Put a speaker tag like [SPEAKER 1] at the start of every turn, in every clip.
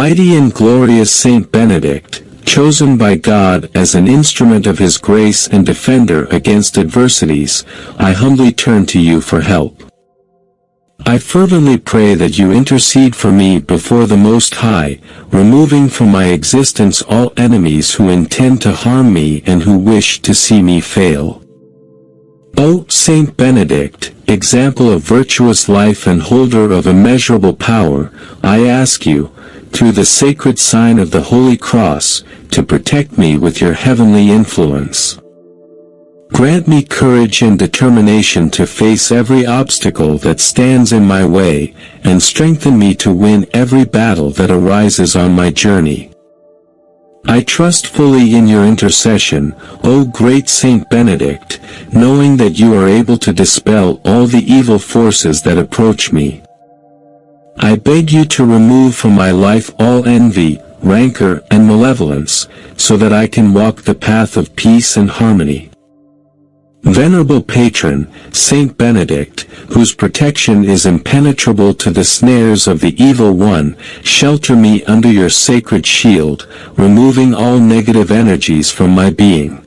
[SPEAKER 1] Mighty and glorious Saint Benedict, chosen by God as an instrument of His grace and defender against adversities, I humbly turn to you for help. I fervently pray that you intercede for me before the Most High, removing from my existence all enemies who intend to harm me and who wish to see me fail. O Saint Benedict, example of virtuous life and holder of immeasurable power, I ask you, through the sacred sign of the Holy Cross, to protect me with your heavenly influence. Grant me courage and determination to face every obstacle that stands in my way, and strengthen me to win every battle that arises on my journey. I trust fully in your intercession, O great Saint Benedict, knowing that you are able to dispel all the evil forces that approach me. I beg you to remove from my life all envy, rancor, and malevolence, so that I can walk the path of peace and harmony. Venerable Patron, Saint Benedict, whose protection is impenetrable to the snares of the evil one, shelter me under your sacred shield, removing all negative energies from my being.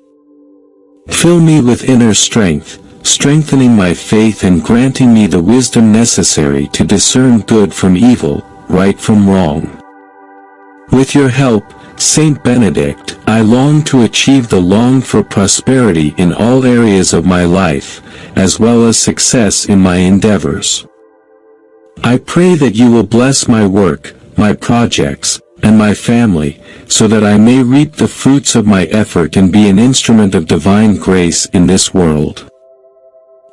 [SPEAKER 1] Fill me with inner strength, strengthening my faith and granting me the wisdom necessary to discern good from evil, right from wrong. With your help, Saint Benedict, I long to achieve the longed-for prosperity in all areas of my life, as well as success in my endeavors. I pray that you will bless my work, my projects, and my family, so that I may reap the fruits of my effort and be an instrument of divine grace in this world.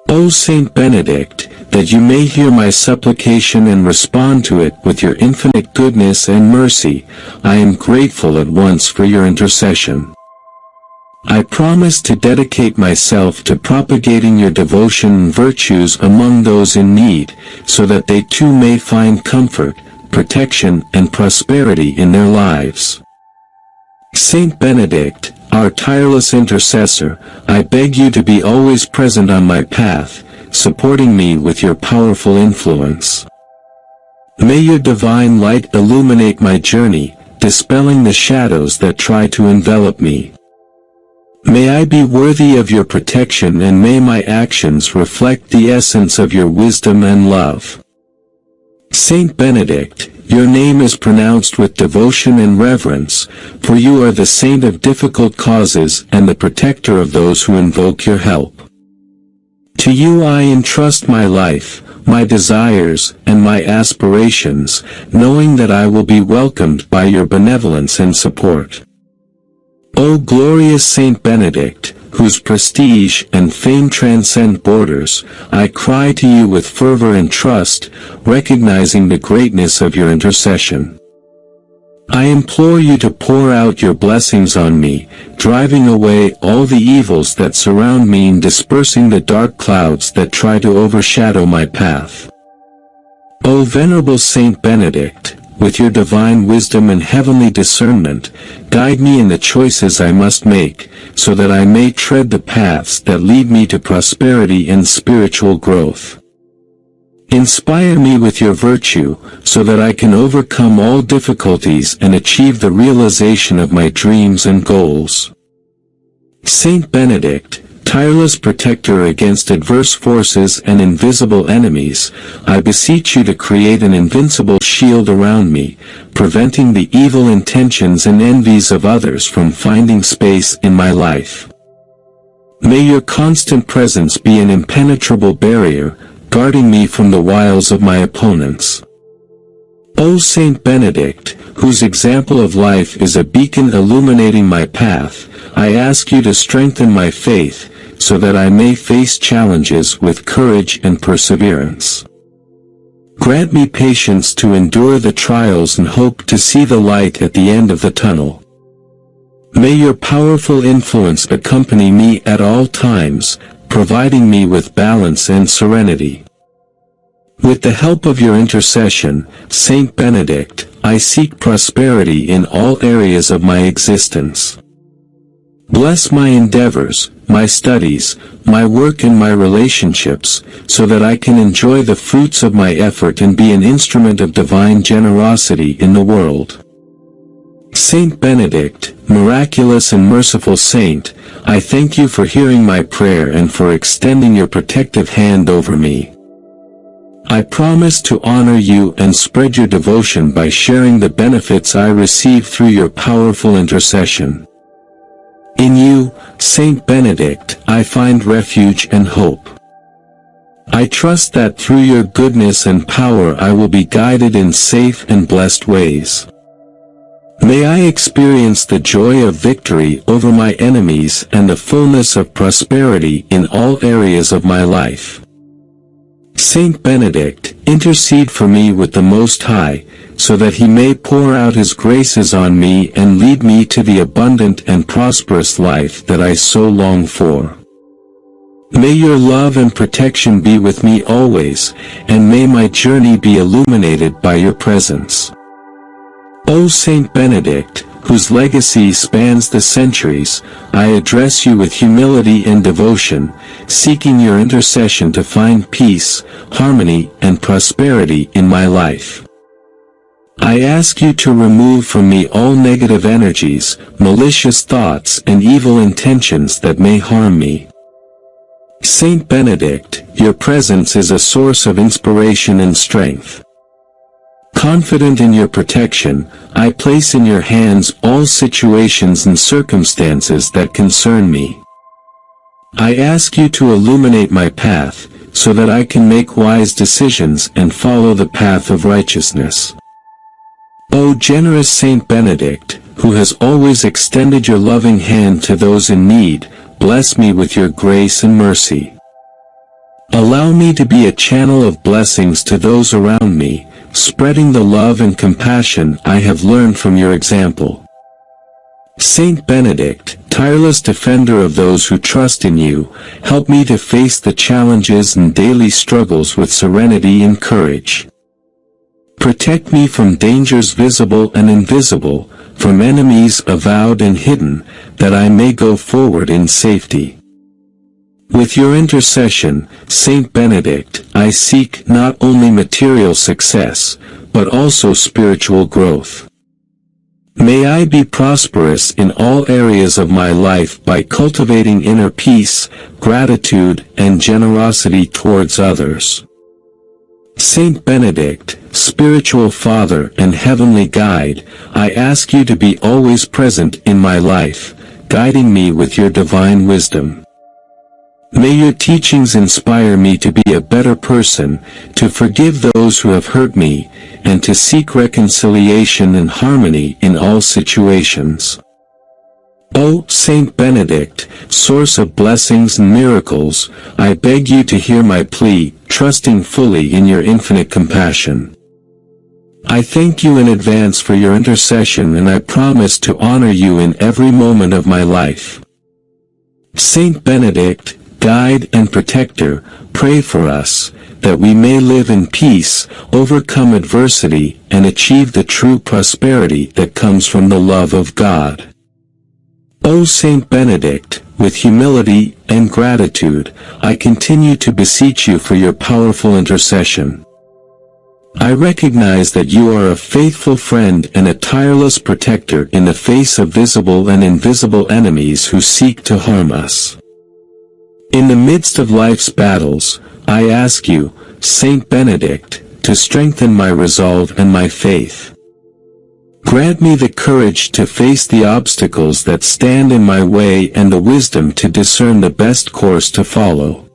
[SPEAKER 1] O Saint Benedict, that you may hear my supplication and respond to it with your infinite goodness and mercy, I am grateful at once for your intercession. I promise to dedicate myself to propagating your devotion and virtues among those in need, so that they too may find comfort, protection, and prosperity in their lives. Saint Benedict, our tireless intercessor, I beg you to be always present on my path, supporting me with your powerful influence. May your divine light illuminate my journey, dispelling the shadows that try to envelop me. May I be worthy of your protection, and may my actions reflect the essence of your wisdom and love. Saint Benedict, your name is pronounced with devotion and reverence, for you are the saint of difficult causes and the protector of those who invoke your help. To you I entrust my life, my desires, and my aspirations, knowing that I will be welcomed by your benevolence and support. O glorious Saint Benedict, whose prestige and fame transcend borders, I cry to you with fervor and trust, recognizing the greatness of your intercession. I implore you to pour out your blessings on me, driving away all the evils that surround me and dispersing the dark clouds that try to overshadow my path. O venerable Saint Benedict, with your divine wisdom and heavenly discernment, guide me in the choices I must make, so that I may tread the paths that lead me to prosperity and spiritual growth. Inspire me with your virtue, so that I can overcome all difficulties and achieve the realization of my dreams and goals. Saint Benedict, tireless protector against adverse forces and invisible enemies, I beseech you to create an invincible shield around me, preventing the evil intentions and envies of others from finding space in my life. May your constant presence be an impenetrable barrier, guarding me from the wiles of my opponents. O Saint Benedict, whose example of life is a beacon illuminating my path, I ask you to strengthen my faith, so that I may face challenges with courage and perseverance. Grant me patience to endure the trials and hope to see the light at the end of the tunnel. May your powerful influence accompany me at all times, providing me with balance and serenity. With the help of your intercession, Saint Benedict, I seek prosperity in all areas of my existence. Bless my endeavors, my studies, my work and my relationships, so that I can enjoy the fruits of my effort and be an instrument of divine generosity in the world. Saint Benedict, miraculous and merciful saint, I thank you for hearing my prayer and for extending your protective hand over me. I promise to honor you and spread your devotion by sharing the benefits I receive through your powerful intercession. In you, Saint Benedict, I find refuge and hope. I trust that through your goodness and power I will be guided in safe and blessed ways. May I experience the joy of victory over my enemies and the fullness of prosperity in all areas of my life. Saint Benedict, intercede for me with the Most High, so that he may pour out his graces on me and lead me to the abundant and prosperous life that I so long for. May your love and protection be with me always, and may my journey be illuminated by your presence. O Saint Benedict, whose legacy spans the centuries, I address you with humility and devotion, seeking your intercession to find peace, harmony, and prosperity in my life. I ask you to remove from me all negative energies, malicious thoughts, and evil intentions that may harm me. Saint Benedict, your presence is a source of inspiration and strength. Confident in your protection, I place in your hands all situations and circumstances that concern me. I ask you to illuminate my path, so that I can make wise decisions and follow the path of righteousness. O generous Saint Benedict, who has always extended your loving hand to those in need, bless me with your grace and mercy. Allow me to be a channel of blessings to those around me, spreading the love and compassion I have learned from your example. Saint Benedict, tireless defender of those who trust in you, help me to face the challenges and daily struggles with serenity and courage. Protect me from dangers visible and invisible, from enemies avowed and hidden, that I may go forward in safety. With your intercession, Saint Benedict, I seek not only material success, but also spiritual growth. May I be prosperous in all areas of my life by cultivating inner peace, gratitude, and generosity towards others. Saint Benedict, spiritual father and heavenly guide, I ask you to be always present in my life, guiding me with your divine wisdom. May your teachings inspire me to be a better person, to forgive those who have hurt me, and to seek reconciliation and harmony in all situations. O Saint Benedict, source of blessings and miracles, I beg you to hear my plea, trusting fully in your infinite compassion. I thank you in advance for your intercession, and I promise to honor you in every moment of my life. Saint Benedict, guide and protector, pray for us, that we may live in peace, overcome adversity, and achieve the true prosperity that comes from the love of God. O Saint Benedict, with humility and gratitude, I continue to beseech you for your powerful intercession. I recognize that you are a faithful friend and a tireless protector in the face of visible and invisible enemies who seek to harm us. In the midst of life's battles, I ask you, Saint Benedict, to strengthen my resolve and my faith. Grant me the courage to face the obstacles that stand in my way and the wisdom to discern the best course to follow.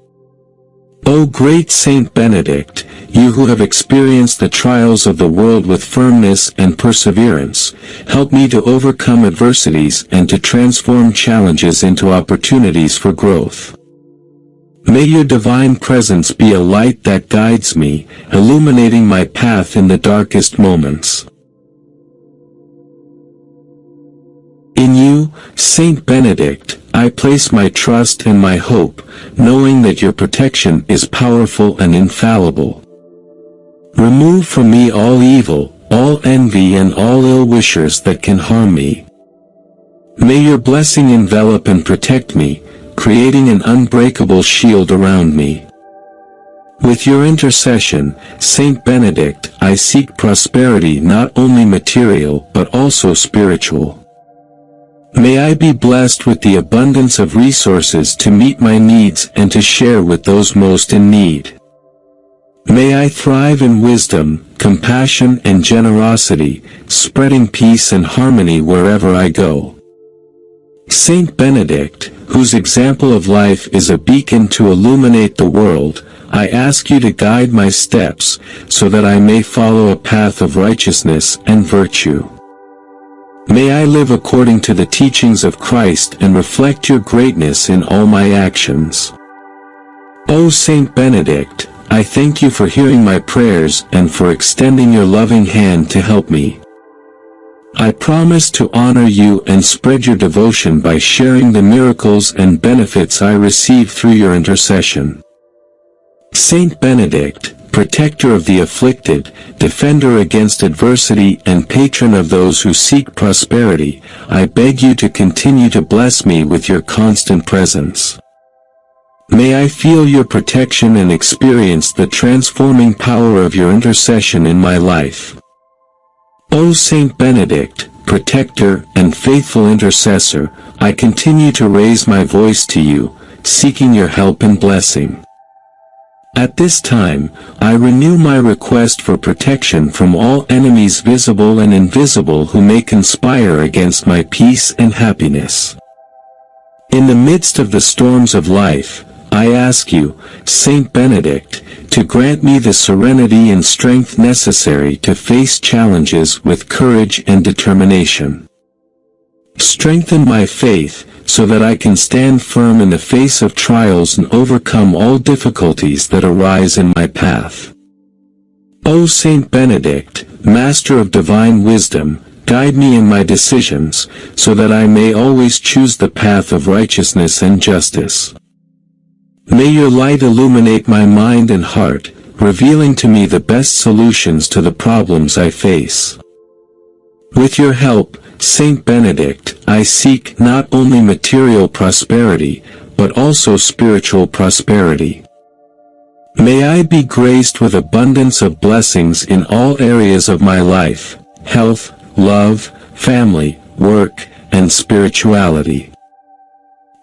[SPEAKER 1] O great Saint Benedict, you who have experienced the trials of the world with firmness and perseverance, help me to overcome adversities and to transform challenges into opportunities for growth. May your divine presence be a light that guides me, illuminating my path in the darkest moments. In you, Saint Benedict, I place my trust and my hope, knowing that your protection is powerful and infallible. Remove from me all evil, all envy, and all ill-wishers that can harm me. May your blessing envelop and protect me, creating an unbreakable shield around me. With your intercession, Saint Benedict, I seek prosperity not only material but also spiritual. May I be blessed with the abundance of resources to meet my needs and to share with those most in need. May I thrive in wisdom, compassion and generosity, spreading peace and harmony wherever I go. Saint Benedict, whose example of life is a beacon to illuminate the world, I ask you to guide my steps, so that I may follow a path of righteousness and virtue. May I live according to the teachings of Christ and reflect your greatness in all my actions. O Saint Benedict, I thank you for hearing my prayers and for extending your loving hand to help me. I promise to honor you and spread your devotion by sharing the miracles and benefits I receive through your intercession. Saint Benedict, protector of the afflicted, defender against adversity and patron of those who seek prosperity, I beg you to continue to bless me with your constant presence. May I feel your protection and experience the transforming power of your intercession in my life. O Saint Benedict, protector and faithful intercessor, I continue to raise my voice to you, seeking your help and blessing. At this time, I renew my request for protection from all enemies visible and invisible who may conspire against my peace and happiness. In the midst of the storms of life, I ask you, Saint Benedict, to grant me the serenity and strength necessary to face challenges with courage and determination. Strengthen my faith, so that I can stand firm in the face of trials and overcome all difficulties that arise in my path. O Saint Benedict, Master of divine wisdom, guide me in my decisions, so that I may always choose the path of righteousness and justice. May your light illuminate my mind and heart, revealing to me the best solutions to the problems I face. With your help, Saint Benedict, I seek not only material prosperity, but also spiritual prosperity. May I be graced with abundance of blessings in all areas of my life, health, love, family, work, and spirituality.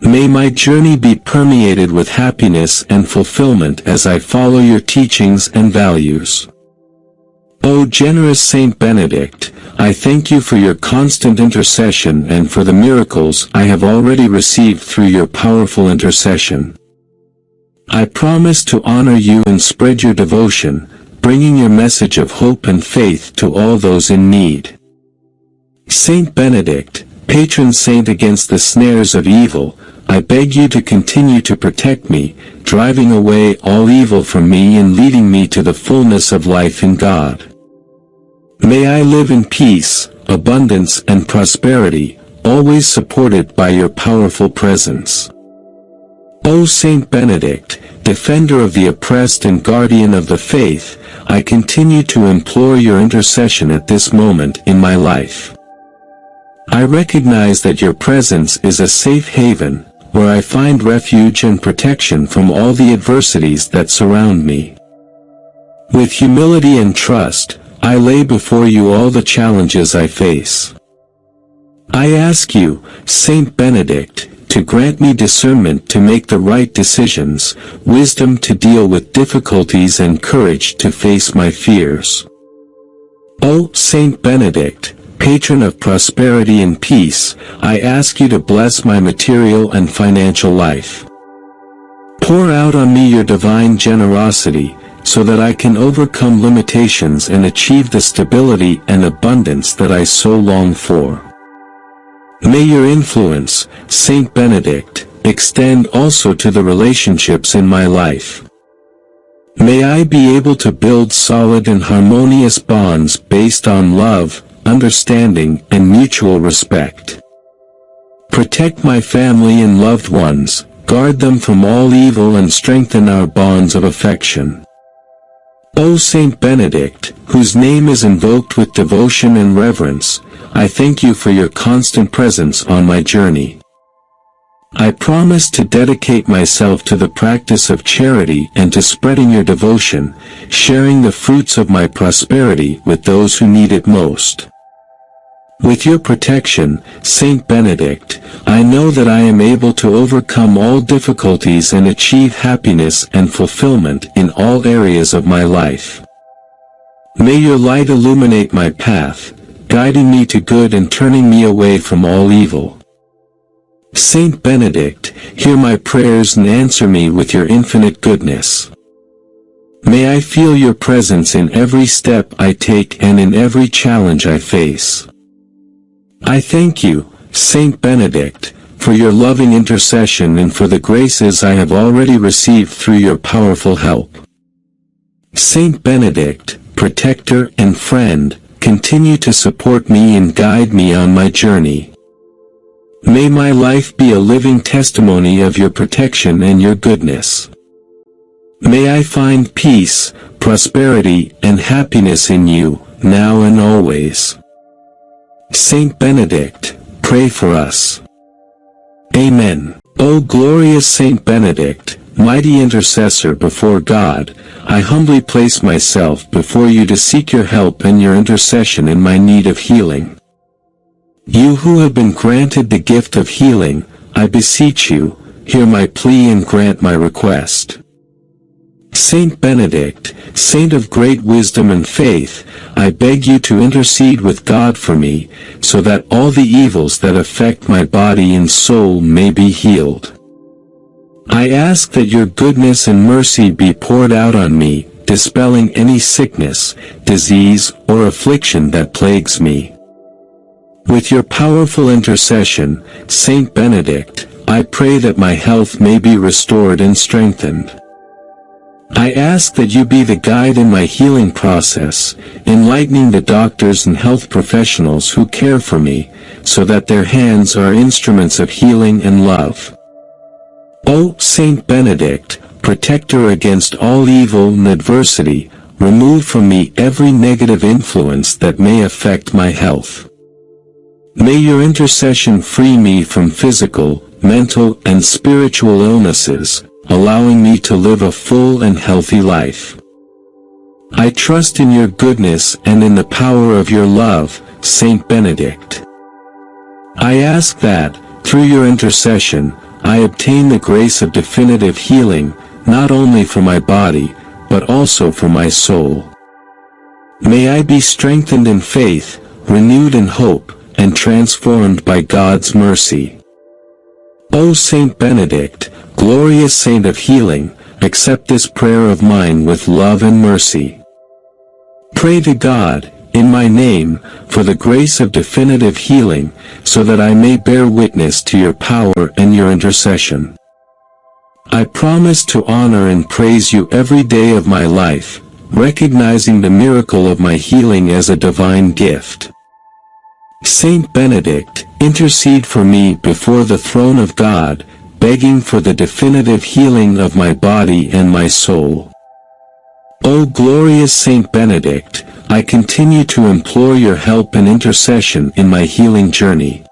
[SPEAKER 1] May my journey be permeated with happiness and fulfillment as I follow your teachings and values. O generous Saint Benedict, I thank you for your constant intercession and for the miracles I have already received through your powerful intercession. I promise to honor you and spread your devotion, bringing your message of hope and faith to all those in need. Saint Benedict, patron saint against the snares of evil, I beg you to continue to protect me, driving away all evil from me and leading me to the fullness of life in God. May I live in peace, abundance and prosperity, always supported by your powerful presence. O Saint Benedict, defender of the oppressed and guardian of the faith, I continue to implore your intercession at this moment in my life. I recognize that your presence is a safe haven, where I find refuge and protection from all the adversities that surround me. With humility and trust, I lay before you all the challenges I face. I ask you, Saint Benedict, to grant me discernment to make the right decisions, wisdom to deal with difficulties and courage to face my fears. O Saint Benedict, patron of prosperity and peace, I ask you to bless my material and financial life. Pour out on me your divine generosity, so that I can overcome limitations and achieve the stability and abundance that I so long for. May your influence, Saint Benedict, extend also to the relationships in my life. May I be able to build solid and harmonious bonds based on love, understanding, and mutual respect. Protect my family and loved ones, guard them from all evil and strengthen our bonds of affection. O Saint Benedict, whose name is invoked with devotion and reverence, I thank you for your constant presence on my journey. I promise to dedicate myself to the practice of charity and to spreading your devotion, sharing the fruits of my prosperity with those who need it most. With your protection, Saint Benedict, I know that I am able to overcome all difficulties and achieve happiness and fulfillment in all areas of my life. May your light illuminate my path, guiding me to good and turning me away from all evil. Saint Benedict, hear my prayers and answer me with your infinite goodness. May I feel your presence in every step I take and in every challenge I face. I thank you, Saint Benedict, for your loving intercession and for the graces I have already received through your powerful help. Saint Benedict, protector and friend, continue to support me and guide me on my journey. May my life be a living testimony of your protection and your goodness. May I find peace, prosperity, and happiness in you, now and always. Saint Benedict, pray for us. Amen. O glorious Saint Benedict, mighty intercessor before God, I humbly place myself before you to seek your help and your intercession in my need of healing. You who have been granted the gift of healing, I beseech you, hear my plea and grant my request. Saint Benedict, saint of great wisdom and faith, I beg you to intercede with God for me, so that all the evils that affect my body and soul may be healed. I ask that your goodness and mercy be poured out on me, dispelling any sickness, disease, or affliction that plagues me. With your powerful intercession, Saint Benedict, I pray that my health may be restored and strengthened. I ask that you be the guide in my healing process, enlightening the doctors and health professionals who care for me, so that their hands are instruments of healing and love. O Saint Benedict, protector against all evil and adversity, remove from me every negative influence that may affect my health. May your intercession free me from physical, mental, and spiritual illnesses, allowing me to live a full and healthy life. I trust in your goodness and in the power of your love, Saint Benedict. I ask that, through your intercession, I obtain the grace of definitive healing, not only for my body, but also for my soul. May I be strengthened in faith, renewed in hope, and transformed by God's mercy. O Saint Benedict, glorious saint of healing, accept this prayer of mine with love and mercy. Pray to God, in my name, for the grace of definitive healing, so that I may bear witness to your power and your intercession. I promise to honor and praise you every day of my life, recognizing the miracle of my healing as a divine gift. Saint Benedict, intercede for me before the throne of God, begging for the definitive healing of my body and my soul. O glorious Saint Benedict, I continue to implore your help and intercession in my healing journey.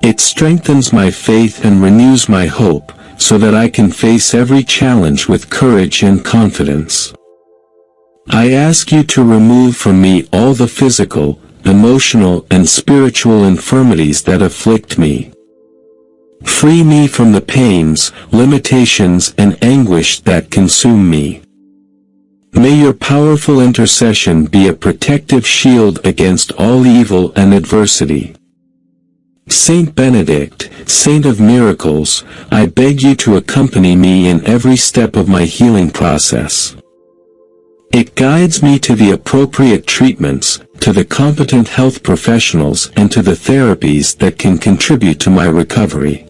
[SPEAKER 1] It strengthens my faith and renews my hope, so that I can face every challenge with courage and confidence. I ask you to remove from me all the physical, emotional, and spiritual infirmities that afflict me. Free me from the pains, limitations, and anguish that consume me. May your powerful intercession be a protective shield against all evil and adversity. Saint Benedict, Saint of Miracles, I beg you to accompany me in every step of my healing process. It guides me to the appropriate treatments, to the competent health professionals, and to the therapies that can contribute to my recovery.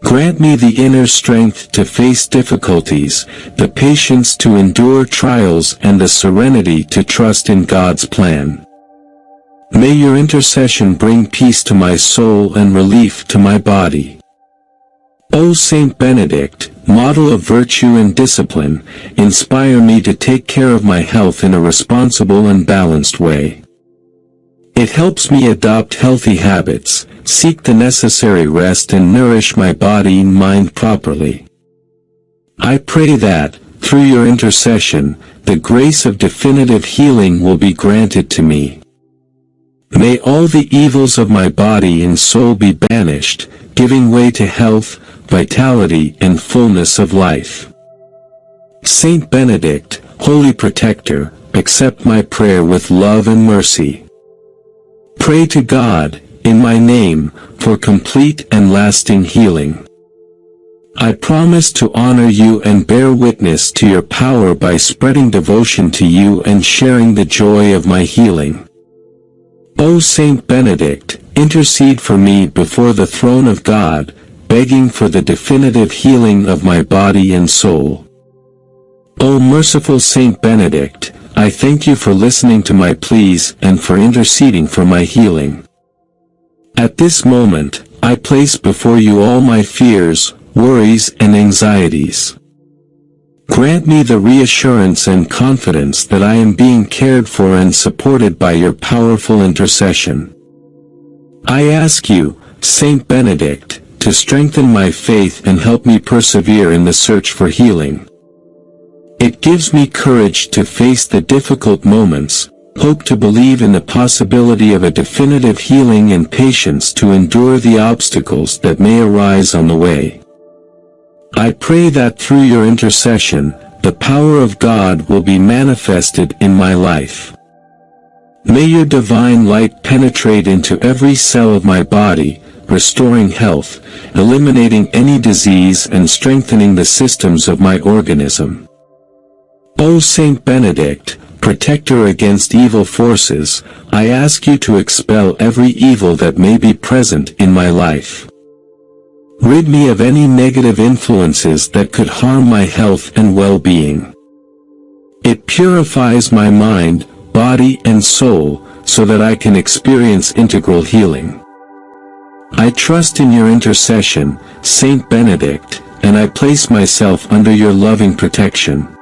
[SPEAKER 1] Grant me the inner strength to face difficulties, the patience to endure trials, and the serenity to trust in God's plan. May your intercession bring peace to my soul and relief to my body. O Saint Benedict, model of virtue and discipline, inspire me to take care of my health in a responsible and balanced way. It helps me adopt healthy habits, seek the necessary rest and nourish my body and mind properly. I pray that, through your intercession, the grace of definitive healing will be granted to me. May all the evils of my body and soul be banished, giving way to health, vitality and fullness of life. Saint Benedict, Holy Protector, accept my prayer with love and mercy. Pray to God, in my name, for complete and lasting healing. I promise to honor you and bear witness to your power by spreading devotion to you and sharing the joy of my healing. O Saint Benedict, intercede for me before the throne of God, begging for the definitive healing of my body and soul. O merciful Saint Benedict, I thank you for listening to my pleas and for interceding for my healing. At this moment, I place before you all my fears, worries and anxieties. Grant me the reassurance and confidence that I am being cared for and supported by your powerful intercession. I ask you, Saint Benedict, to strengthen my faith and help me persevere in the search for healing. It gives me courage to face the difficult moments, hope to believe in the possibility of a definitive healing and patience to endure the obstacles that may arise on the way. I pray that through your intercession, the power of God will be manifested in my life. May your divine light penetrate into every cell of my body, restoring health, eliminating any disease and strengthening the systems of my organism. O Saint Benedict, protector against evil forces, I ask you to expel every evil that may be present in my life. Rid me of any negative influences that could harm my health and well-being. It purifies my mind, body and soul, so that I can experience integral healing. I trust in your intercession, Saint Benedict, and I place myself under your loving protection.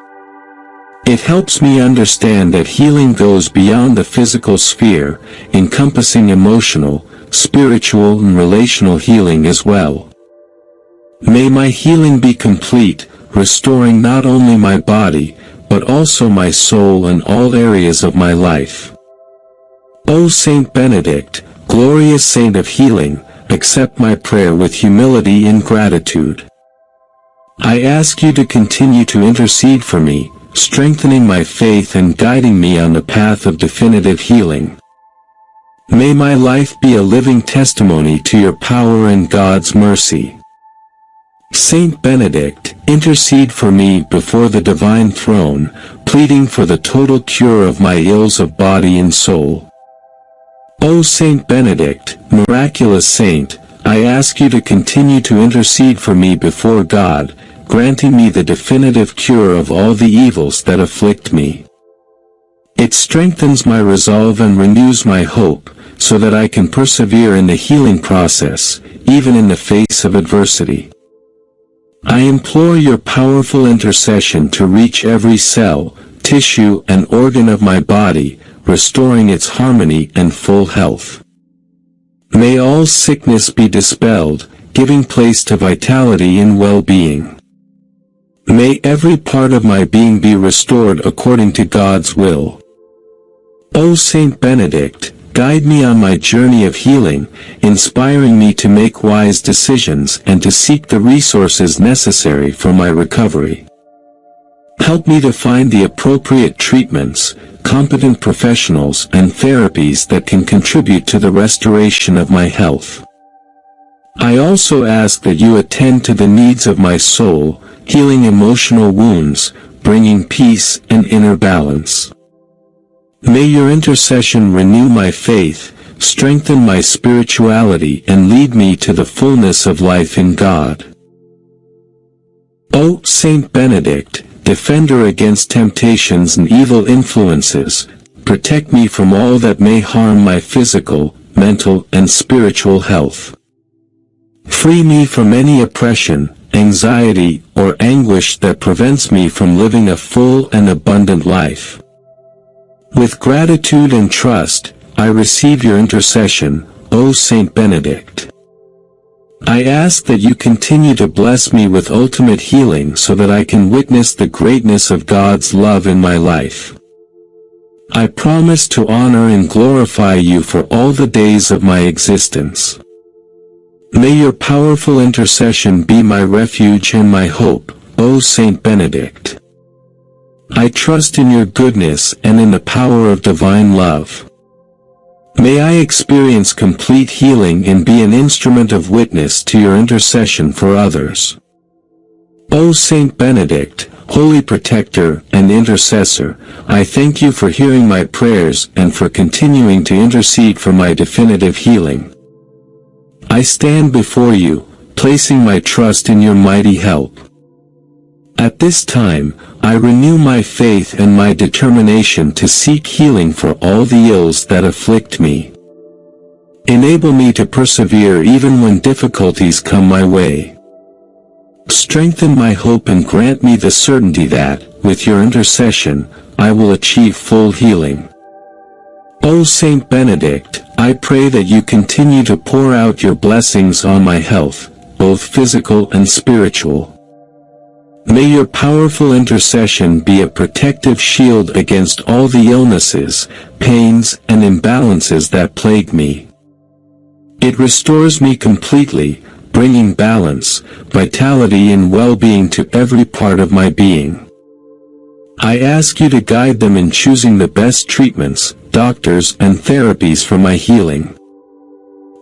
[SPEAKER 1] It helps me understand that healing goes beyond the physical sphere, encompassing emotional, spiritual and relational healing as well. May my healing be complete, restoring not only my body, but also my soul and all areas of my life. O Saint Benedict, glorious saint of healing, accept my prayer with humility and gratitude. I ask you to continue to intercede for me, strengthening my faith and guiding me on the path of definitive healing. May my life be a living testimony to your power and God's mercy. Saint Benedict, intercede for me before the divine throne, pleading for the total cure of my ills of body and soul. O Saint Benedict, miraculous saint, I ask you to continue to intercede for me before God, granting me the definitive cure of all the evils that afflict me. It strengthens my resolve and renews my hope, so that I can persevere in the healing process, even in the face of adversity. I implore your powerful intercession to reach every cell, tissue and organ of my body, restoring its harmony and full health. May all sickness be dispelled, giving place to vitality and well-being. May every part of my being be restored according to God's will. O Saint Benedict, guide me on my journey of healing, inspiring me to make wise decisions and to seek the resources necessary for my recovery. Help me to find the appropriate treatments, competent professionals and therapies that can contribute to the restoration of my health. I also ask that you attend to the needs of my soul, healing emotional wounds, bringing peace and inner balance. May your intercession renew my faith, strengthen my spirituality and lead me to the fullness of life in God. O Saint Benedict, defender against temptations and evil influences, protect me from all that may harm my physical, mental and spiritual health. Free me from any oppression, anxiety or anguish that prevents me from living a full and abundant life. With gratitude and trust, I receive your intercession, O Saint Benedict. I ask that you continue to bless me with ultimate healing so that I can witness the greatness of God's love in my life. I promise to honor and glorify you for all the days of my existence. May your powerful intercession be my refuge and my hope, O Saint Benedict. I trust in your goodness and in the power of divine love. May I experience complete healing and be an instrument of witness to your intercession for others. O Saint Benedict, Holy Protector and Intercessor, I thank you for hearing my prayers and for continuing to intercede for my definitive healing. I stand before you, placing my trust in your mighty help. At this time, I renew my faith and my determination to seek healing for all the ills that afflict me. Enable me to persevere even when difficulties come my way. Strengthen my hope and grant me the certainty that, with your intercession, I will achieve full healing. O Saint Benedict, I pray that you continue to pour out your blessings on my health, both physical and spiritual. May your powerful intercession be a protective shield against all the illnesses, pains, and imbalances that plague me. It restores me completely, bringing balance, vitality and well-being to every part of my being. I ask you to guide them in choosing the best treatments, doctors and therapies for my healing.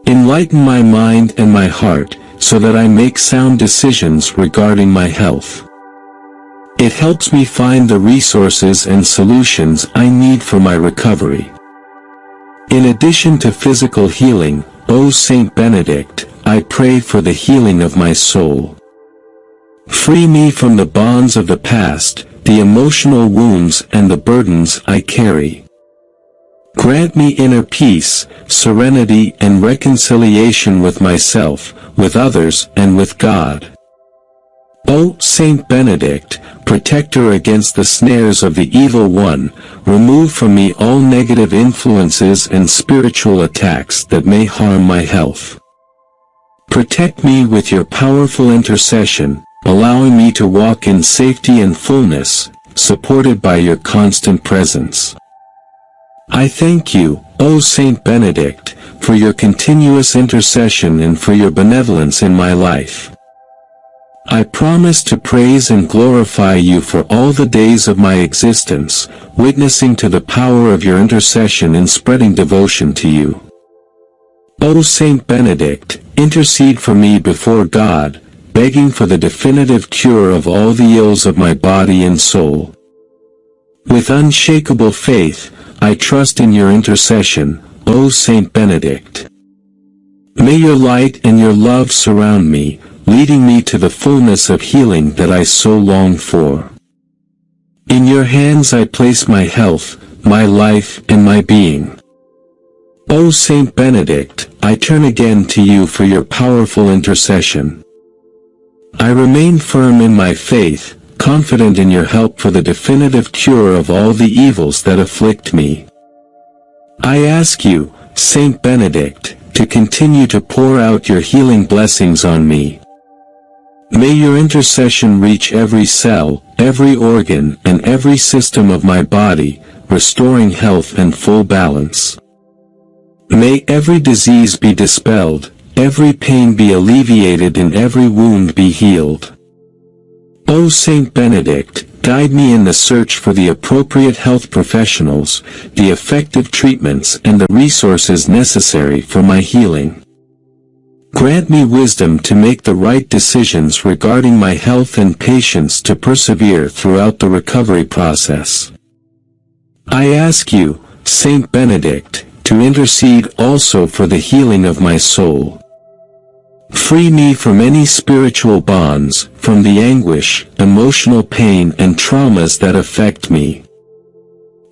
[SPEAKER 1] Enlighten my mind and my heart, so that I make sound decisions regarding my health. It helps me find the resources and solutions I need for my recovery. In addition to physical healing, O Saint Benedict, I pray for the healing of my soul. Free me from the bonds of the past, the emotional wounds and the burdens I carry. Grant me inner peace, serenity and reconciliation with myself, with others and with God. O Saint Benedict, protector against the snares of the evil one, remove from me all negative influences and spiritual attacks that may harm my health. Protect me with your powerful intercession, allowing me to walk in safety and fullness, supported by your constant presence. I thank you, O Saint Benedict, for your continuous intercession and for your benevolence in my life. I promise to praise and glorify you for all the days of my existence, witnessing to the power of your intercession and spreading devotion to you. O Saint Benedict, intercede for me before God, begging for the definitive cure of all the ills of my body and soul. With unshakable faith, I trust in your intercession, O Saint Benedict. May your light and your love surround me, leading me to the fullness of healing that I so long for. In your hands I place my health, my life and my being. O Saint Benedict, I turn again to you for your powerful intercession. I remain firm in my faith, confident in your help for the definitive cure of all the evils that afflict me. I ask you, Saint Benedict, to continue to pour out your healing blessings on me. May your intercession reach every cell, every organ, and every system of my body, restoring health and full balance. May every disease be dispelled, every pain be alleviated and every wound be healed. O Saint Benedict, guide me in the search for the appropriate health professionals, the effective treatments and the resources necessary for my healing. Grant me wisdom to make the right decisions regarding my health and patience to persevere throughout the recovery process. I ask you, Saint Benedict, to intercede also for the healing of my soul. Free me from any spiritual bonds, from the anguish, emotional pain and traumas that affect me.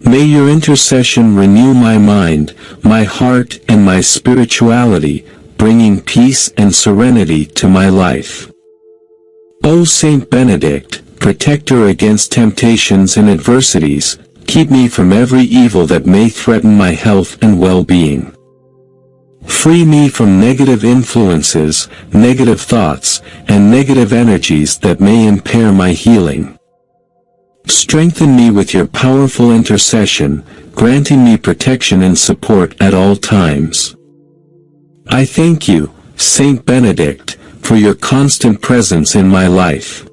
[SPEAKER 1] May your intercession renew my mind, my heart and my spirituality, bringing peace and serenity to my life. O Saint Benedict, protector against temptations and adversities, Keep me from every evil that may threaten my health and well-being. Free me from negative influences, negative thoughts, and negative energies that may impair my healing. Strengthen me with your powerful intercession, granting me protection and support at all times. I thank you, Saint Benedict, for your constant presence in my life.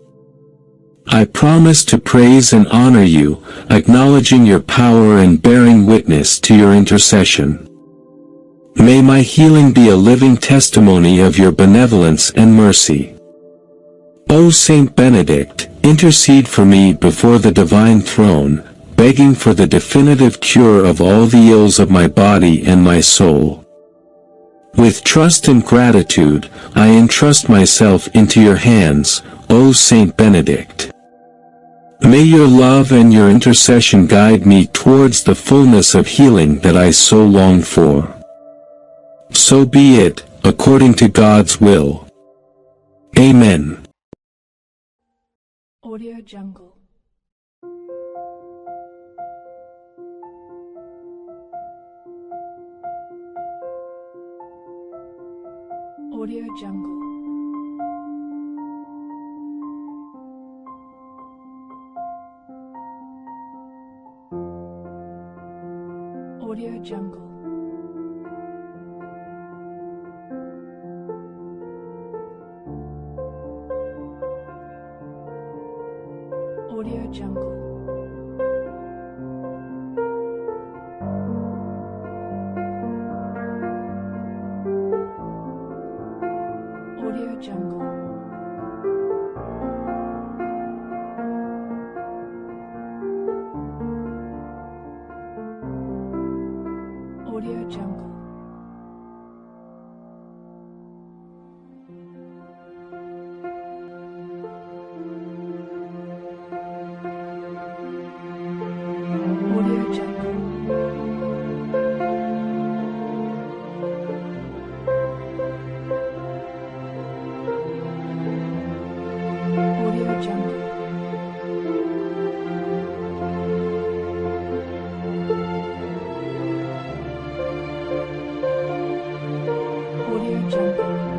[SPEAKER 1] I promise to praise and honor you, acknowledging your power and bearing witness to your intercession. May my healing be a living testimony of your benevolence and mercy. O Saint Benedict, intercede for me before the divine throne, begging for the definitive cure of all the ills of my body and my soul. With trust and gratitude, I entrust myself into your hands, O Saint Benedict. May your love and your intercession guide me towards the fullness of healing that I so long for. So be it, according to God's will. Amen.
[SPEAKER 2] Audio Jungle. Audio Jungle. Audio Jungle. Audio Jungle. Audio Jungle. Audio Jungle. Audio Jungle. Audio Jungle. Audio Jungle. Audio Jungle.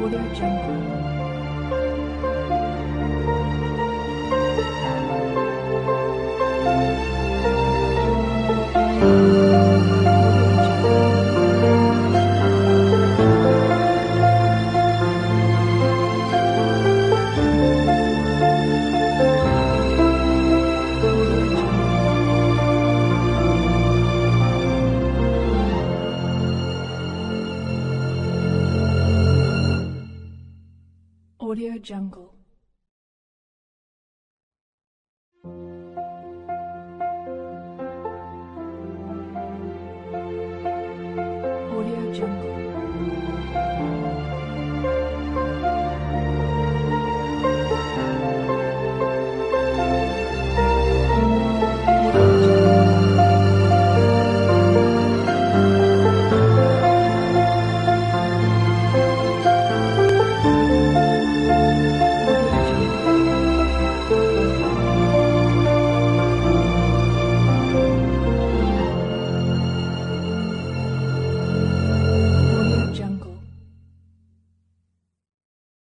[SPEAKER 2] Audio Jungle. Audio Jungle. Audio Jungle.